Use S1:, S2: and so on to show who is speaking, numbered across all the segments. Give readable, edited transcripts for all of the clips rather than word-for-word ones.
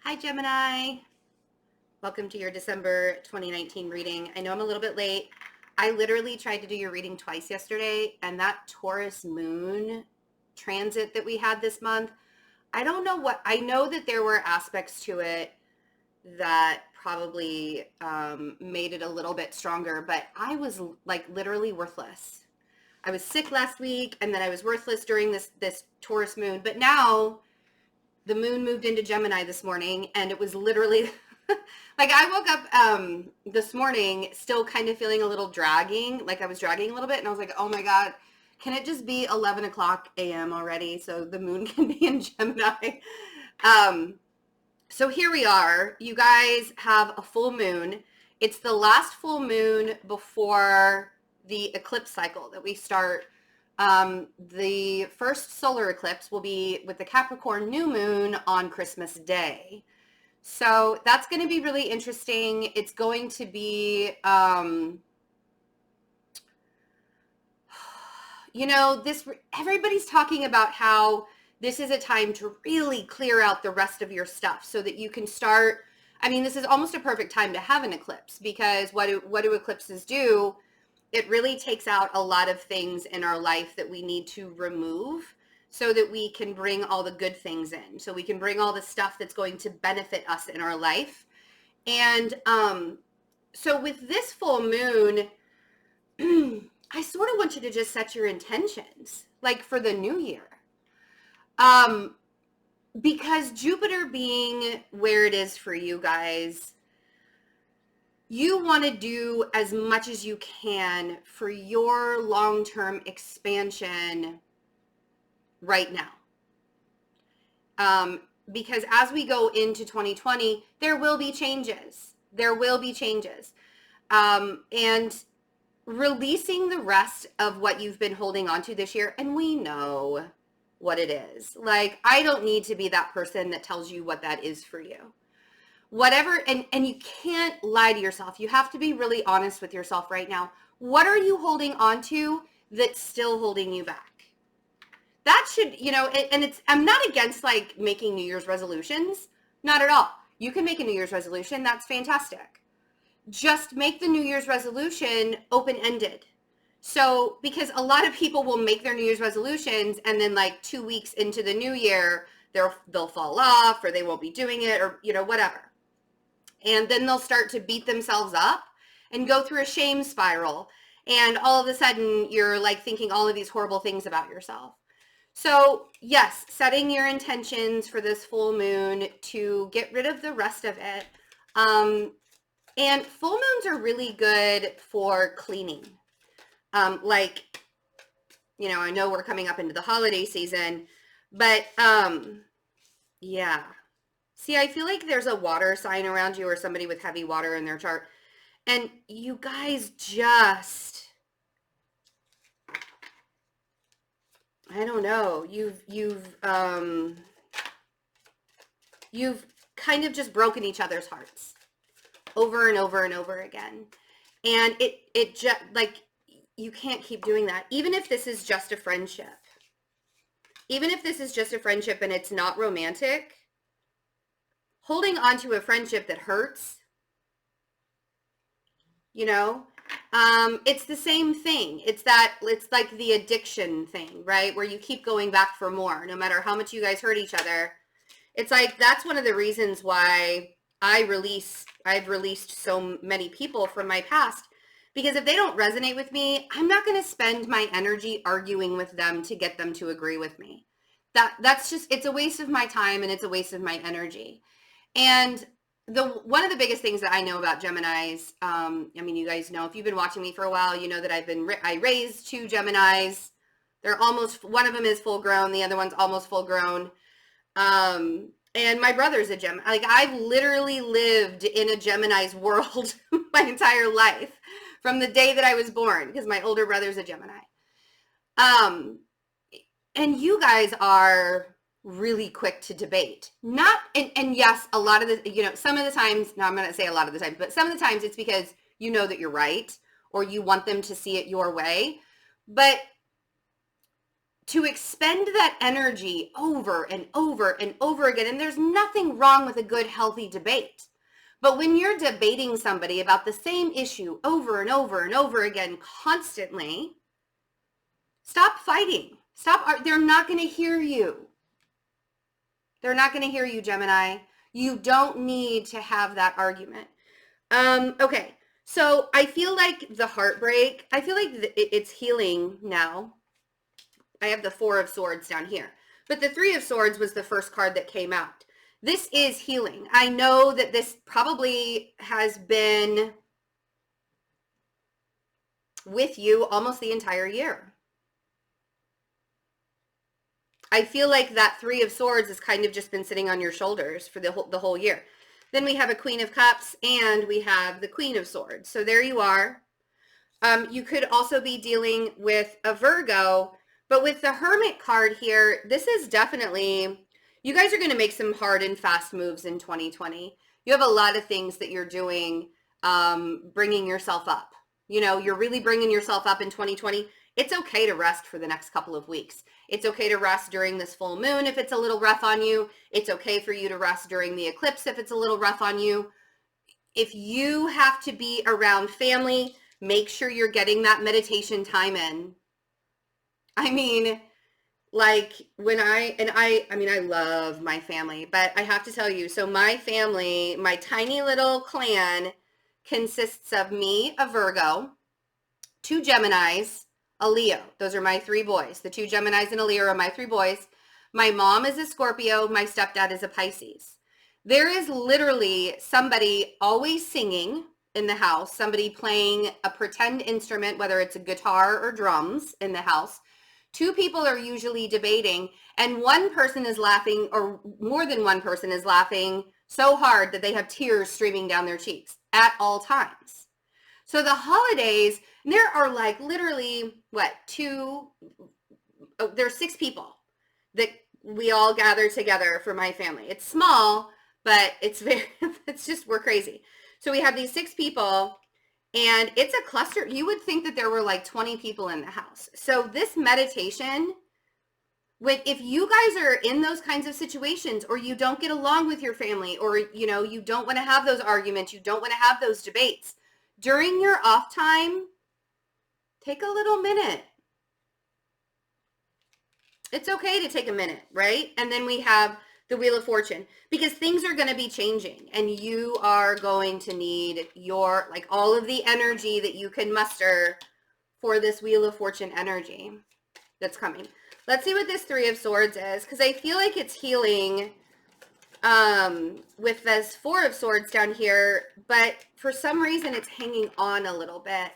S1: Hi, Gemini. Welcome to your December 2019 reading. I know I'm a little bit late. I literally tried to do your reading twice yesterday, and that Taurus moon transit that we had this month, I don't know what, I know that there were aspects to it that probably made it a little bit stronger, but I was like literally worthless. I was sick last week, and then I was worthless during this Taurus moon, but now the moon moved into Gemini this morning, and it was literally like I woke up this morning still kind of feeling a little dragging, like I was dragging a little bit, and I was like, oh my God, can it just be 11 o'clock a.m. already so the moon can be in Gemini? So here we are. You guys have a full moon. It's the last full moon before the eclipse cycle that we start. The first solar eclipse will be with the Capricorn new moon on Christmas Day. So that's going to be really interesting. It's going to be, everybody's talking about how this is a time to really clear out the rest of your stuff so that you can start. I mean, this is almost a perfect time to have an eclipse, because what do eclipses do? It really takes out a lot of things in our life that we need to remove so that we can bring all the good things in. So we can bring all the stuff that's going to benefit us in our life. And so with this full moon, I sort of want you to just set your intentions, like for the new year. Because Jupiter being where it is for you guys, you want to do as much as you can for your long-term expansion right now. Because as we go into 2020, there will be changes. There will be changes. And releasing the rest of what you've been holding on to this year, and we know what it is. Like, I don't need to be that person that tells you what that is for you. Whatever, and you can't lie to yourself. You have to be really honest with yourself right now. What are you holding on to that's still holding you back? That should, and I'm not against like making New Year's resolutions, not at all. You can make a New Year's resolution, that's fantastic. Just make the New Year's resolution open-ended. So, because a lot of people will make their New Year's resolutions and then like 2 weeks into the new year, they'll fall off, or they won't be doing it, or, whatever. And then they'll start to beat themselves up and go through a shame spiral. And all of a sudden you're like thinking all of these horrible things about yourself. So yes, setting your intentions for this full moon to get rid of the rest of it. And full moons are really good for cleaning. I know we're coming up into the holiday season, but yeah. See, I feel like there's a water sign around you, or somebody with heavy water in their chart. And you guys just, I don't know, you've kind of just broken each other's hearts over and over and over again. And it just, like, you can't keep doing that. Even if this is just a friendship. Even if this is just a friendship and it's not romantic, holding on to a friendship that hurts, it's the same thing. It's like the addiction thing, right? Where you keep going back for more, no matter how much you guys hurt each other. It's like, that's one of the reasons why I've released so many people from my past, because if they don't resonate with me, I'm not going to spend my energy arguing with them to get them to agree with me. That's just, it's a waste of my time, and it's a waste of my energy. And one of the biggest things that I know about Geminis, you guys know, if you've been watching me for a while, you know that I raised 2 Geminis. One of them is full grown. The other one's almost full grown. And my brother's a Gemini. Like, I've literally lived in a Gemini's world my entire life from the day that I was born, because my older brother's a Gemini. And you guys are really quick to debate. And yes, a lot of the, some of the times, no, I'm going to say a lot of the times, but some of the times it's because you know that you're right, or you want them to see it your way. But to expend that energy over and over and over again. And there's nothing wrong with a good, healthy debate. But when you're debating somebody about the same issue over and over and over again constantly, stop fighting. They're not going to hear you. They're not going to hear you, Gemini. You don't need to have that argument. Okay, so I feel like the heartbreak, I feel like it's healing now. I have the Four of Swords down here. But the Three of Swords was the first card that came out. This is healing. I know that this probably has been with you almost the entire year. I feel like that Three of Swords has kind of just been sitting on your shoulders for the whole year. Then we have a Queen of Cups and we have the Queen of Swords. So there you are. You could also be dealing with a Virgo. But with the Hermit card here, this is definitely, you guys are going to make some hard and fast moves in 2020. You have a lot of things that you're doing, bringing yourself up. You know, you're really bringing yourself up in 2020. It's okay to rest for the next couple of weeks. It's okay to rest during this full moon if it's a little rough on you. It's okay for you to rest during the eclipse if it's a little rough on you. If you have to be around family, make sure you're getting that meditation time in. I mean, like when I love my family, but I have to tell you, so my family, my tiny little clan consists of me, a Virgo, 2 Geminis, a Leo. Those are my 3 boys. The 2 Geminis and a Leo are my 3 boys. My mom is a Scorpio. My stepdad is a Pisces. There is literally somebody always singing in the house, somebody playing a pretend instrument, whether it's a guitar or drums in the house. 2 people are usually debating, and one person is laughing, or more than one person is laughing so hard that they have tears streaming down their cheeks at all times. So the holidays, there are like literally, there's 6 people that we all gather together for my family. It's small, but it's just, we're crazy. So we have these 6 people, and it's a cluster. You would think that there were like 20 people in the house. So this meditation, if you guys are in those kinds of situations, or you don't get along with your family, or you don't want to have those arguments, you don't want to have those debates, during your off time, take a little minute. It's okay to take a minute, right? And then we have the Wheel of Fortune, because things are going to be changing, and you are going to need all of the energy that you can muster for this Wheel of Fortune energy that's coming. Let's see what this Three of Swords is, because I feel like it's healing with this Four of Swords down here, but for some reason it's hanging on a little bit.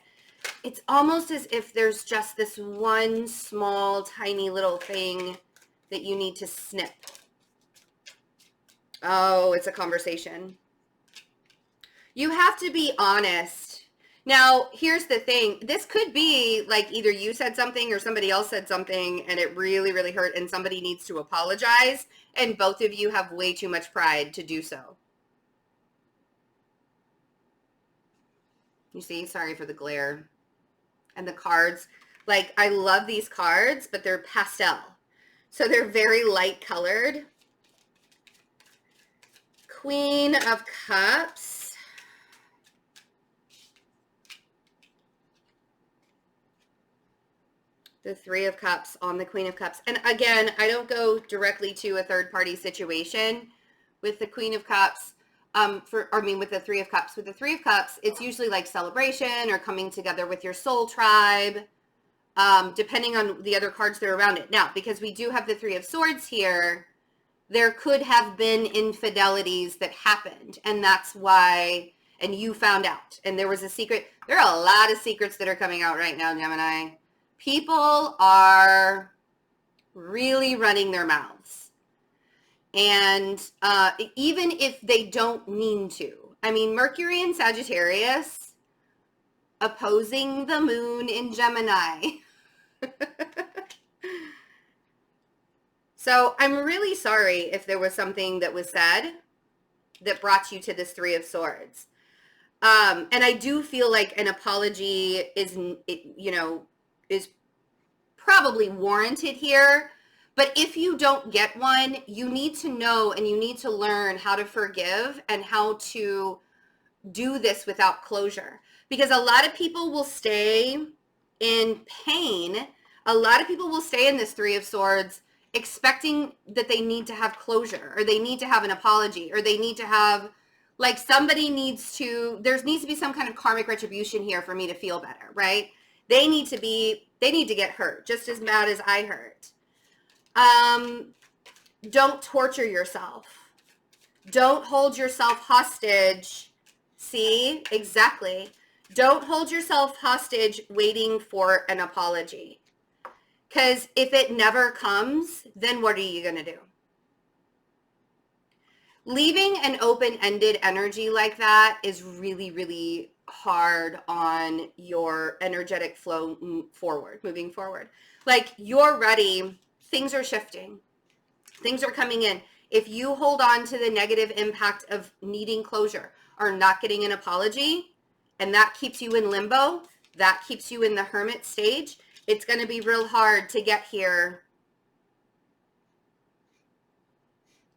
S1: It's almost as if there's just this one small, tiny little thing that you need to snip. Oh, it's a conversation. You have to be honest. Now, here's the thing. This could be like either you said something or somebody else said something and it really, really hurt, and somebody needs to apologize, and both of you have way too much pride to do so. You see? Sorry for the glare. And the cards. Like, I love these cards, but they're pastel. So they're very light colored. Queen of Cups. The Three of Cups on the Queen of Cups. And again, I don't go directly to a third party situation with the Queen of Cups. With the Three of Cups. With the Three of Cups, it's usually like celebration or coming together with your soul tribe, depending on the other cards that are around it. Now, because we do have the Three of Swords here, there could have been infidelities that happened, and that's why, and you found out, and there was a secret. There are a lot of secrets that are coming out right now, Gemini. People are really running their mouths, and even if they don't mean to. I mean, Mercury in Sagittarius opposing the moon in Gemini. So I'm really sorry if there was something that was said that brought you to this Three of Swords. And I do feel like an apology is probably warranted here. But if you don't get one, you need to know and you need to learn how to forgive and how to do this without closure. Because a lot of people will stay in pain. A lot of people will stay in this Three of Swords expecting that they need to have closure, or they need to have an apology, or they need to have, like, somebody needs to, there needs to be some kind of karmic retribution here for me to feel better, right? They need to get hurt just as bad as I hurt. Don't torture yourself. Don't hold yourself hostage. See? Exactly. Don't hold yourself hostage waiting for an apology. Because if it never comes, then what are you going to do? Leaving an open-ended energy like that is really, really hard on your energetic flow moving forward. Like, you're ready. Things are shifting. Things are coming in. If you hold on to the negative impact of needing closure or not getting an apology, and that keeps you in limbo, that keeps you in the hermit stage, it's going to be real hard to get here.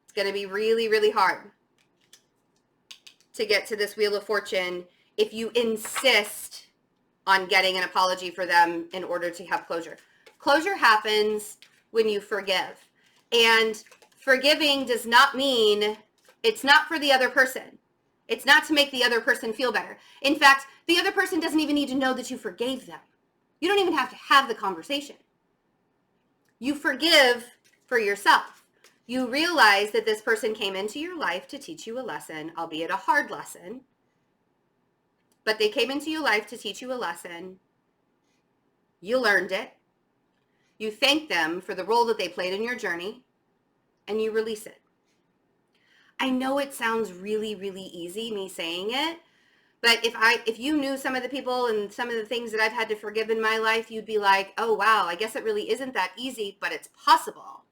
S1: It's going to be really, really hard to get to this Wheel of Fortune if you insist on getting an apology for them in order to have closure. Closure happens when you forgive. And forgiving does not mean it's not for the other person. It's not to make the other person feel better. In fact, the other person doesn't even need to know that you forgave them. You don't even have to have the conversation. You forgive for yourself. You realize that this person came into your life to teach you a lesson, albeit a hard lesson. But they came into your life to teach you a lesson. You learned it. You thank them for the role that they played in your journey, and you release it. I know it sounds really, really easy, me saying it, but if you knew some of the people and some of the things that I've had to forgive in my life, you'd be like, oh, wow, I guess it really isn't that easy, but it's possible.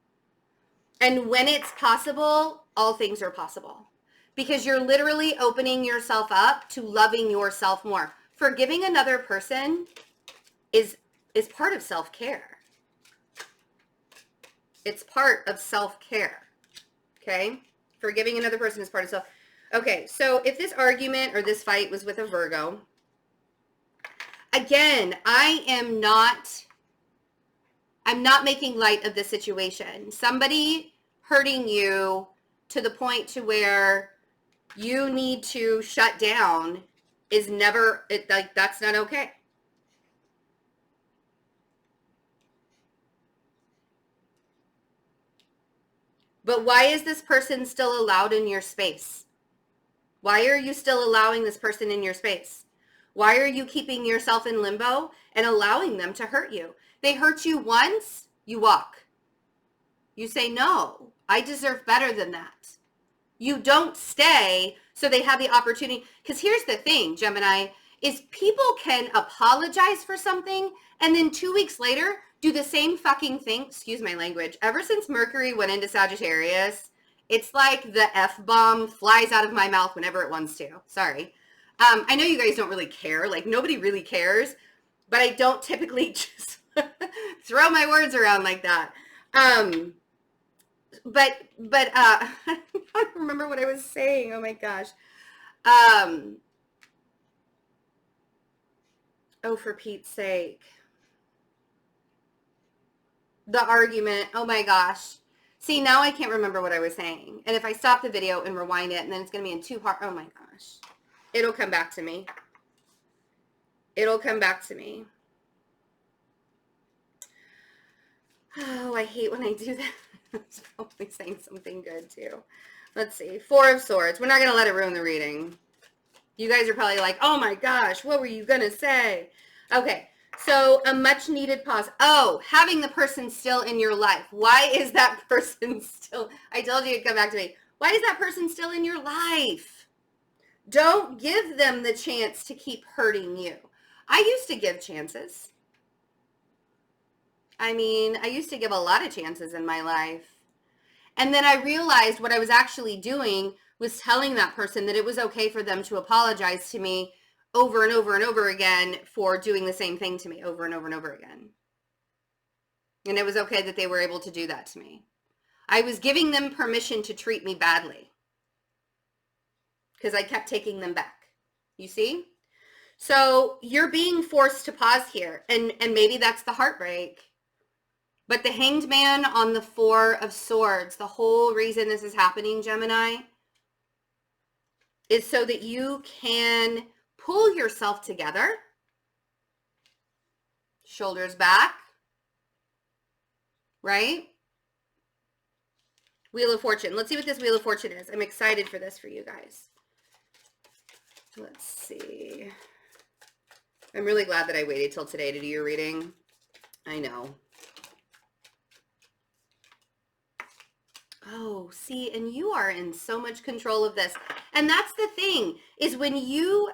S1: And when it's possible, all things are possible, because you're literally opening yourself up to loving yourself more. Forgiving another person is part of self-care. It's part of self-care, okay? Forgiving another person is part of self. Okay, so if this argument or this fight was with a Virgo, again, I'm not making light of the situation. Somebody hurting you to the point to where you need to shut down is never, like, that's not okay. But why is this person still allowed in your space? Why are you still allowing this person in your space? Why are you keeping yourself in limbo and allowing them to hurt you? They hurt you once, you walk. You say, no, I deserve better than that. You don't stay so they have the opportunity. Because here's the thing, Gemini, is people can apologize for something and then 2 weeks later do the same fucking thing. Excuse my language. Ever since Mercury went into Sagittarius, it's like the F-bomb flies out of my mouth whenever it wants to. Sorry. I know you guys don't really care. Like, nobody really cares. But I don't typically just throw my words around like that. But I don't remember what I was saying. Oh my gosh. Oh, for Pete's sake. The argument. Oh my gosh. See, now I can't remember what I was saying. And if I stop the video and rewind it, and then it's going to be in two parts. Oh my gosh. It'll come back to me. It'll come back to me. Oh, I hate when I do that. I was probably saying something good too. Let's see. Four of Swords. We're not going to let it ruin the reading. You guys are probably like, oh my gosh, what were you going to say? Okay. So a much needed pause. Oh, having the person still in your life. Why is that person still? I told you it'd come back to me. Why is that person still in your life? Don't give them the chance to keep hurting you. I used to give chances. I mean, I used to give a lot of chances in my life. And then I realized what I was actually doing was telling that person that it was okay for them to apologize to me over and over and over again for doing the same thing to me over and over and over again. And it was okay that they were able to do that to me. I was giving them permission to treat me badly because I kept taking them back. You see? So you're being forced to pause here. And maybe that's the heartbreak. But the Hanged Man on the Four of Swords, the whole reason this is happening, Gemini, is so that you can pull yourself together, shoulders back, right? Wheel of Fortune. Let's see what this Wheel of Fortune is. I'm excited for this for you guys. Let's see. I'm really glad that I waited till today to do your reading. I know. Oh, see, and you are in so much control of this. And that's the thing, is when you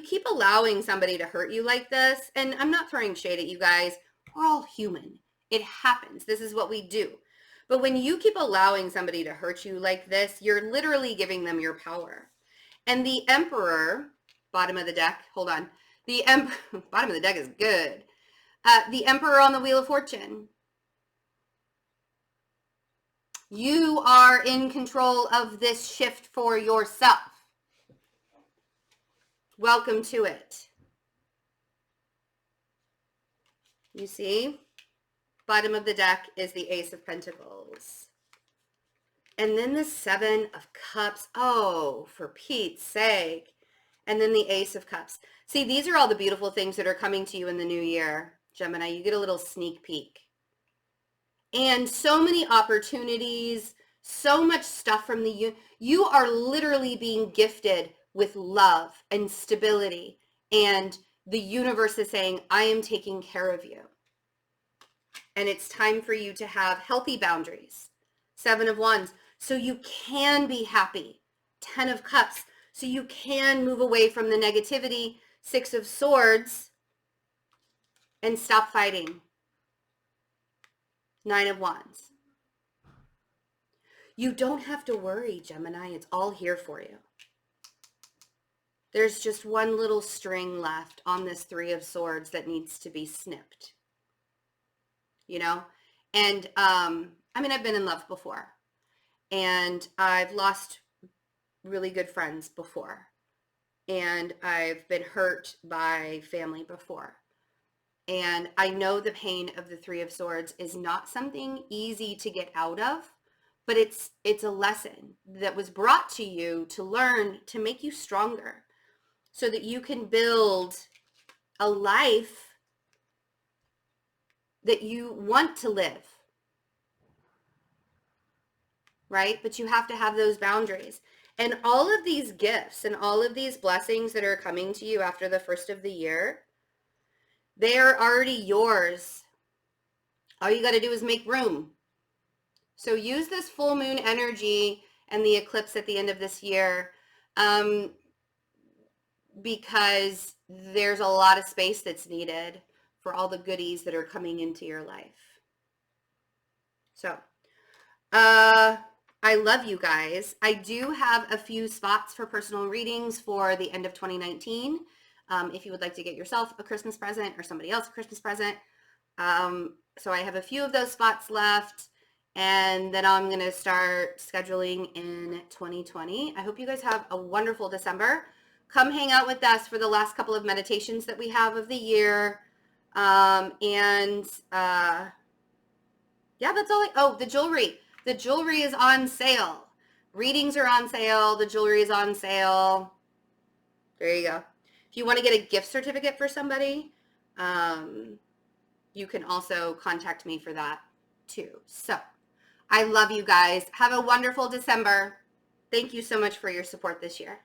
S1: keep allowing somebody to hurt you like this, and I'm not throwing shade at you guys, we're all human. It happens. This is what we do. But when you keep allowing somebody to hurt you like this, you're literally giving them your power. And the Emperor, bottom of the deck, hold on. Bottom of the deck is good. The Emperor on the Wheel of Fortune. You are in control of this shift for yourself. Welcome to it. You see? Bottom of the deck is the Ace of Pentacles. And then the Seven of Cups. Oh, for Pete's sake. And then the Ace of Cups. See, these are all the beautiful things that are coming to you in the new year, Gemini. You get a little sneak peek. And so many opportunities, so much stuff from you are literally being gifted with love and stability. And the universe is saying, I am taking care of you. And it's time for you to have healthy boundaries. Seven of Wands. So you can be happy. 10 of Cups. So you can move away from the negativity. 6 of Swords. And stop fighting. 9 of Wands. You don't have to worry, Gemini. It's all here for you. There's just one little string left on this 3 of Swords that needs to be snipped. You know? And, I mean, I've been in love before. And I've lost really good friends before. And I've been hurt by family before. And I know the pain of the 3 of Swords is not something easy to get out of, but it's a lesson that was brought to you to learn to make you stronger so that you can build a life that you want to live, right? But you have to have those boundaries. And all of these gifts and all of these blessings that are coming to you after the first of the year, they are already yours. All you got to do is make room. So use this full moon energy and the eclipse at the end of this year because there's a lot of space that's needed for all the goodies that are coming into your life. So, I love you guys. I do have a few spots for personal readings for the end of 2019. If you would like to get yourself a Christmas present or somebody else a Christmas present. So I have a few of those spots left, and then I'm going to start scheduling in 2020. I hope you guys have a wonderful December. Come hang out with us for the last couple of meditations that we have of the year. Yeah, that's all. Oh, the jewelry. The jewelry is on sale. Readings are on sale. The jewelry is on sale. There you go. If you want to get a gift certificate for somebody, you can also contact me for that too. So I love you guys. Have a wonderful December. Thank you so much for your support this year.